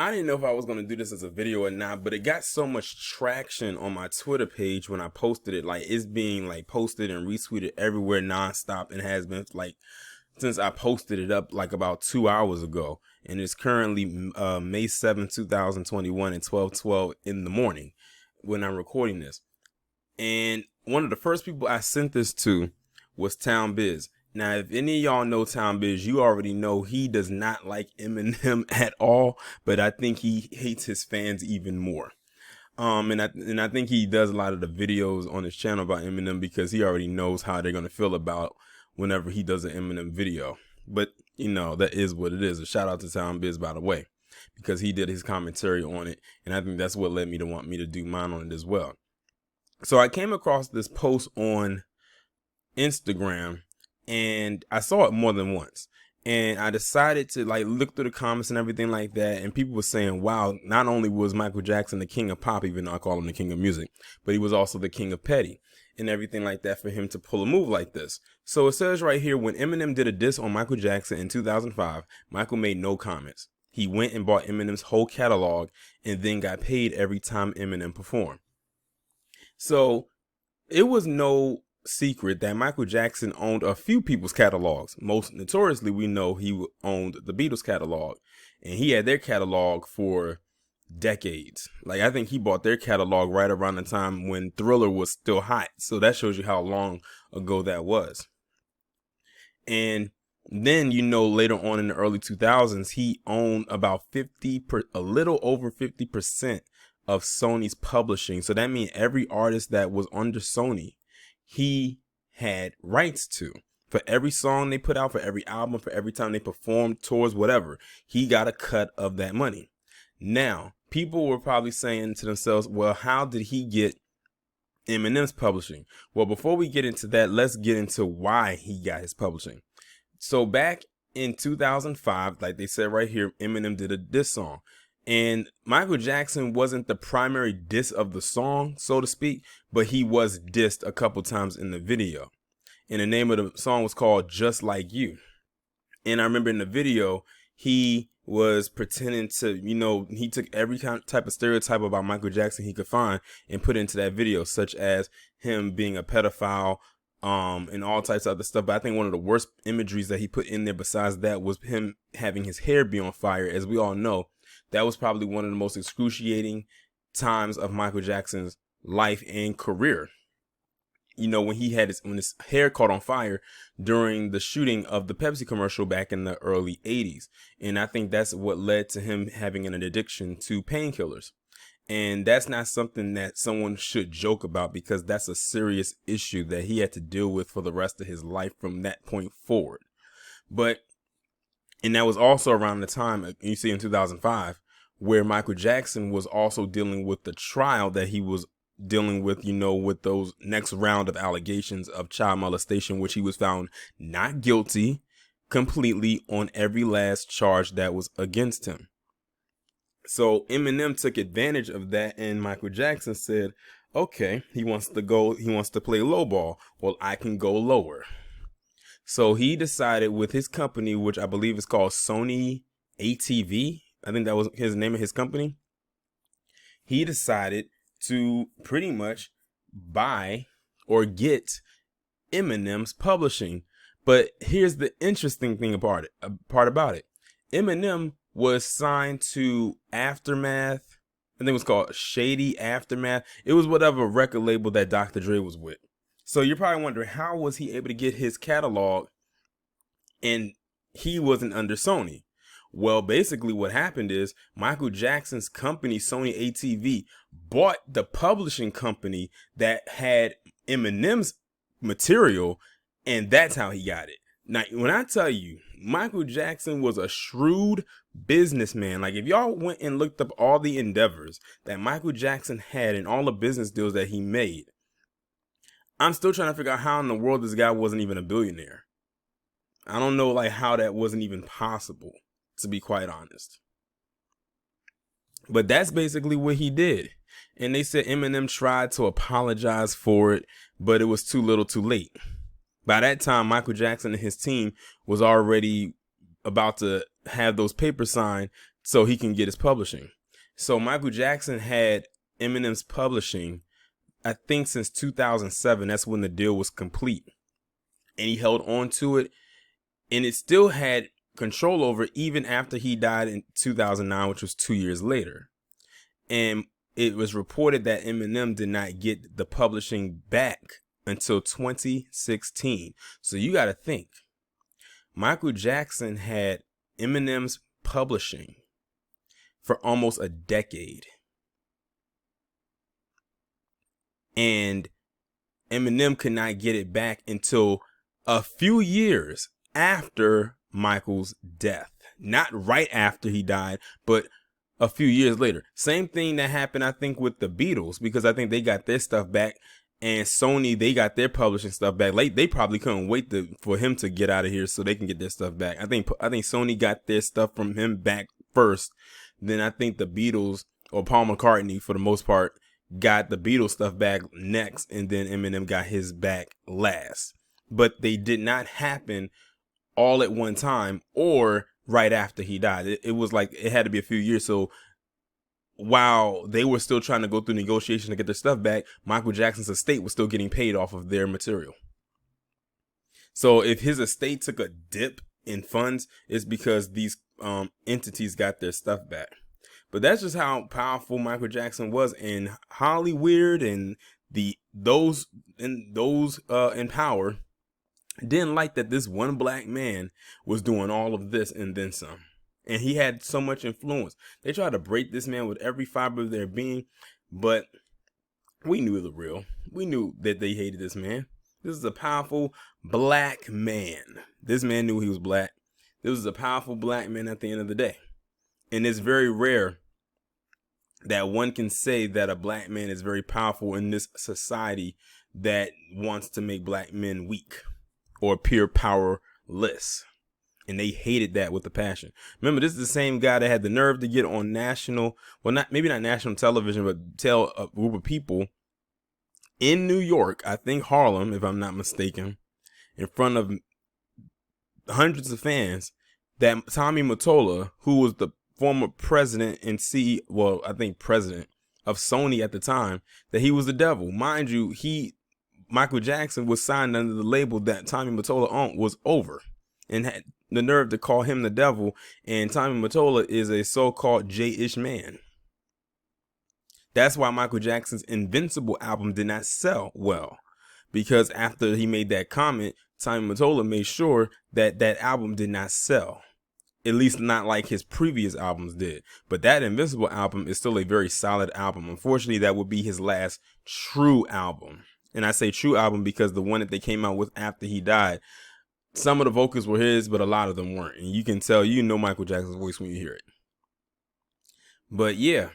I didn't know if I was going to do this as a video or not, but it got so much traction on my Twitter page when I posted it. Like, it's being like posted and retweeted everywhere nonstop, and has been like since I posted it up like about 2 hours ago. And it's currently May 7th, 2021 at 12:12 in the morning when I'm recording this. And one of the first people I sent this to was Town Biz. Now, if any of y'all know Town Biz, you already know he does not like Eminem at all, but I think he hates his fans even more. And I think he does a lot of the videos on his channel about Eminem because he already knows how they're gonna feel about whenever he does an Eminem video. But you know, that is what it is. A shout out to Town Biz, by the way, because he did his commentary on it, and I think that's what led me to want me to do mine on it as well. So I came across this post on Instagram, and I saw it more than once, and I decided to like look through the comments and everything like that. And people were saying, wow, not only was Michael Jackson the king of pop, even though I call him the king of music, but he was also the king of petty and everything like that for him to pull a move like this. So it says right here, when Eminem did a diss on Michael Jackson in 2005, Michael made no comments. He went and bought Eminem's whole catalog and then got paid every time Eminem performed. So it was no secret that Michael Jackson owned a few people's catalogs. Most notoriously, we know he owned the Beatles catalog, and he had their catalog for decades. Like, I think he bought their catalog right around the time when Thriller was still hot. So that shows you how long ago that was. And then, you know, later on in the early 2000s, he owned about a little over 50% of Sony's publishing. So that means every artist that was under Sony, he had rights to. For every song they put out, for every album, for every time they performed, tours, whatever, he got a cut of that money. Now, people were probably saying to themselves, well, how did he get Eminem's publishing? Well, before we get into that, let's get into why he got his publishing. So back in 2005, like they said right here, Eminem did a diss song. And Michael Jackson wasn't the primary diss of the song, so to speak, but he was dissed a couple times in the video. And the name of the song was called Just Like You. And I remember in the video, he was pretending to, you know, he took every type of stereotype about Michael Jackson he could find and put into that video, such as him being a pedophile, and all types of other stuff. But I think one of the worst imageries that he put in there besides that was him having his hair be on fire. As we all know, that was probably one of the most excruciating times of Michael Jackson's life and career. You know, when when his hair caught on fire during the shooting of the Pepsi commercial back in the early 80s. And I think that's what led to him having an addiction to painkillers. And that's not something that someone should joke about, because that's a serious issue that he had to deal with for the rest of his life from that point forward. And that was also around the time, you see in 2005, where Michael Jackson was also dealing with the trial that he was dealing with, you know, with those next round of allegations of child molestation, which he was found not guilty completely on every last charge that was against him. So Eminem took advantage of that, and Michael Jackson said, okay, he wants to play lowball. Well, I can go lower. So he decided with his company, which I believe is called Sony ATV, I think that was his name of his company. He decided to pretty much buy or get Eminem's publishing. But here's the interesting thing about it. Eminem was signed to Aftermath. I think it was called Shady Aftermath. It was whatever record label that Dr. Dre was with. So you're probably wondering, how was he able to get his catalog and he wasn't under Sony? Well, basically what happened is Michael Jackson's company, Sony ATV, bought the publishing company that had Eminem's material, and that's how he got it. Now, when I tell you, Michael Jackson was a shrewd businessman. Like, if y'all went and looked up all the endeavors that Michael Jackson had and all the business deals that he made, I'm still trying to figure out how in the world this guy wasn't even a billionaire. I don't know, like, how that wasn't even possible, to be quite honest. But that's basically what he did. And they said Eminem tried to apologize for it, but it was too little too late. By that time, Michael Jackson and his team was already about to have those papers signed so he can get his publishing. So Michael Jackson had Eminem's publishing, I think, since 2007. That's when the deal was complete. And he held on to it. And it still had control over it even after he died in 2009, which was 2 years later. And it was reported that Eminem did not get the publishing back until 2016. So you got to think. Michael Jackson had Eminem's publishing for almost a decade. And Eminem could not get it back until a few years after Michael's death. Not right after he died, but a few years later. Same thing that happened, I think, with the Beatles, because I think they got their stuff back, and Sony, they got their publishing stuff back. Like, they probably couldn't wait for him to get out of here so they can get their stuff back. I think Sony got their stuff from him back first. Then I think the Beatles, or Paul McCartney for the most part, got the Beatles stuff back next, and then Eminem got his back last. But they did not happen all at one time or right after he died. It was like it had to be a few years. So while they were still trying to go through negotiations to get their stuff back, Michael Jackson's estate was still getting paid off of their material. So if his estate took a dip in funds, it's because these entities got their stuff back. But that's just how powerful Michael Jackson was. And Hollywood and those in power didn't like that this one black man was doing all of this and then some. And he had so much influence. They tried to break this man with every fiber of their being, but we knew the real. We knew that they hated this man. This is a powerful black man. This man knew he was black. This was a powerful black man at the end of the day. And it's very rare that one can say that a black man is very powerful in this society that wants to make black men weak or appear powerless. And they hated that with a passion. Remember, this is the same guy that had the nerve to get on maybe not national television, but tell a group of people in New York, I think Harlem, if I'm not mistaken, in front of hundreds of fans, that Tommy Mottola, who was the former president and president of Sony at the time, that he was the devil. Mind you, Michael Jackson was signed under the label that Tommy Mottola was over, and had the nerve to call him the devil. And Tommy Mottola is a so-called J-ish man. That's why Michael Jackson's Invincible album did not sell well, because after he made that comment, Tommy Mottola made sure that that album did not sell. At least not like his previous albums did. But that Invincible album is still a very solid album. Unfortunately, that would be his last true album. And I say true album because the one that they came out with after he died, some of the vocals were his, but a lot of them weren't. And you can tell, Michael Jackson's voice when you hear it. But yeah,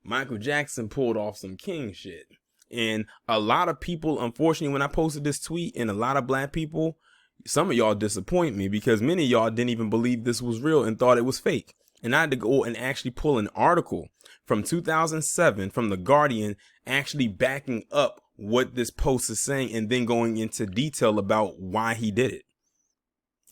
Michael Jackson pulled off some king shit. And a lot of people, unfortunately, when I posted this tweet, and a lot of black people, some of y'all disappoint me, because many of y'all didn't even believe this was real and thought it was fake. And I had to go and actually pull an article from 2007 from The Guardian actually backing up what this post is saying, and then going into detail about why he did it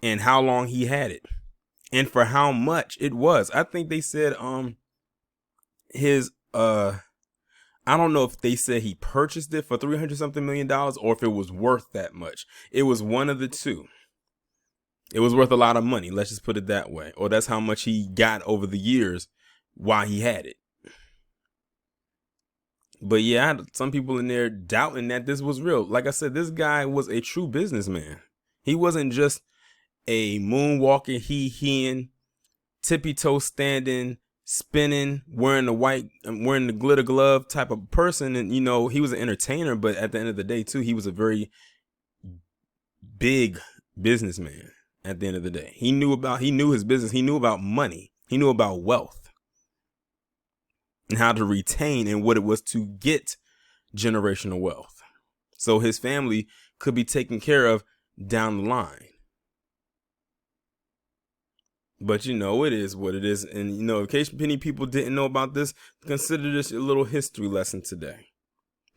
and how long he had it and for how much it was. I think they said I don't know if they said he purchased it for $300 something million or if it was worth that much. It was one of the two. It was worth a lot of money. Let's just put it that way. Or that's how much he got over the years while he had it. But yeah, I had some people in there doubting that this was real. Like I said, this guy was a true businessman. He wasn't just a moonwalking, he-heeing, tippy-toe standing, spinning, wearing the glitter glove type of person. And he was an entertainer, but at the end of the day too, he was a very big businessman. At the end of the day, he knew his business. He knew about money. He knew about wealth and how to retain and what it was to get generational wealth, so his family could be taken care of down the line. But it is what it is. And in case many people didn't know about this, consider this a little history lesson today.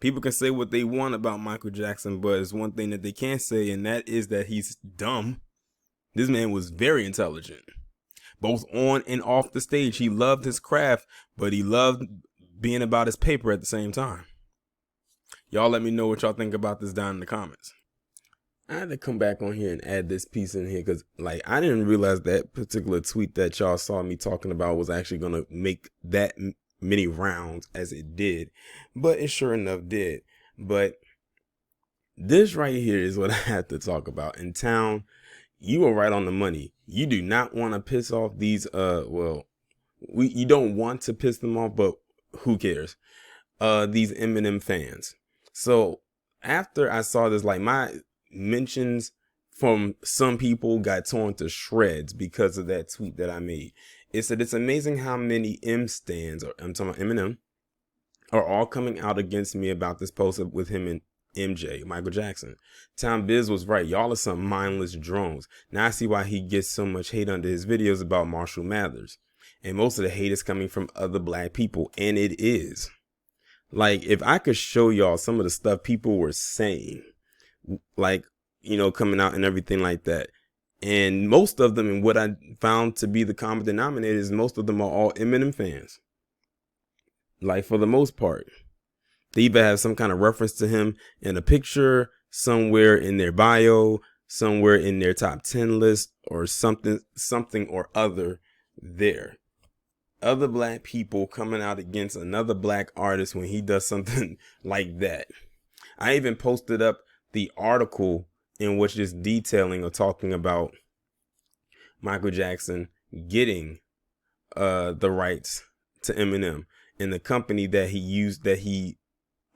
People can say what they want about Michael Jackson, but it's one thing that they can't say, and that is that he's dumb. This man was very intelligent. both on and off the stage. He loved his craft, but he loved being about his paper at the same time. Y'all let me know what y'all think about this down in the comments. I had to come back on here and add this piece in here because, like, I didn't realize that particular tweet that y'all saw me talking about was actually going to make that many rounds as it did, but it sure enough did. But this right here is what I have to talk about. In town, you were right on the money. You do not want to piss off these, you don't want to piss them off, but who cares? These Eminem fans. So after I saw this, like, my mentions from some people got torn to shreds because of that tweet that I made. It said, it's amazing how many M stands, or I'm talking about Eminem, are all coming out against me about this post with him and MJ, Michael Jackson. Tom Biz was right. Y'all are some mindless drones. Now I see why he gets so much hate under his videos about Marshall Mathers. And most of the hate is coming from other black people. And it is. Like, if I could show y'all some of the stuff people were saying, like, you know, coming out and everything like that. And most of them, and what I found to be the common denominator, is most of them are all Eminem fans. Like, for the most part. They either have some kind of reference to him in a picture, somewhere in their bio, somewhere in their top 10 list, or something or other there. Other black people coming out against another black artist when he does something like that. I even posted up the article in which is detailing or talking about Michael Jackson getting the rights to Eminem and the company that he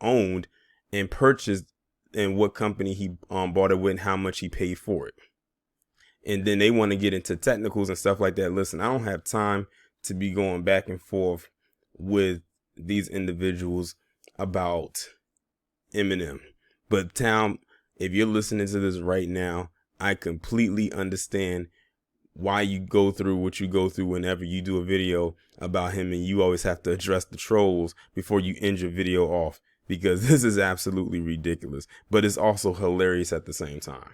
owned and purchased, and what company he bought it with and how much he paid for it. And then they want to get into technicals and stuff like that. Listen, I don't have time to be going back and forth with these individuals about Eminem. But Town, if you're listening to this right now, I completely understand why you go through what you go through whenever you do a video about him, and you always have to address the trolls before you end your video off, because this is absolutely ridiculous, but it's also hilarious at the same time.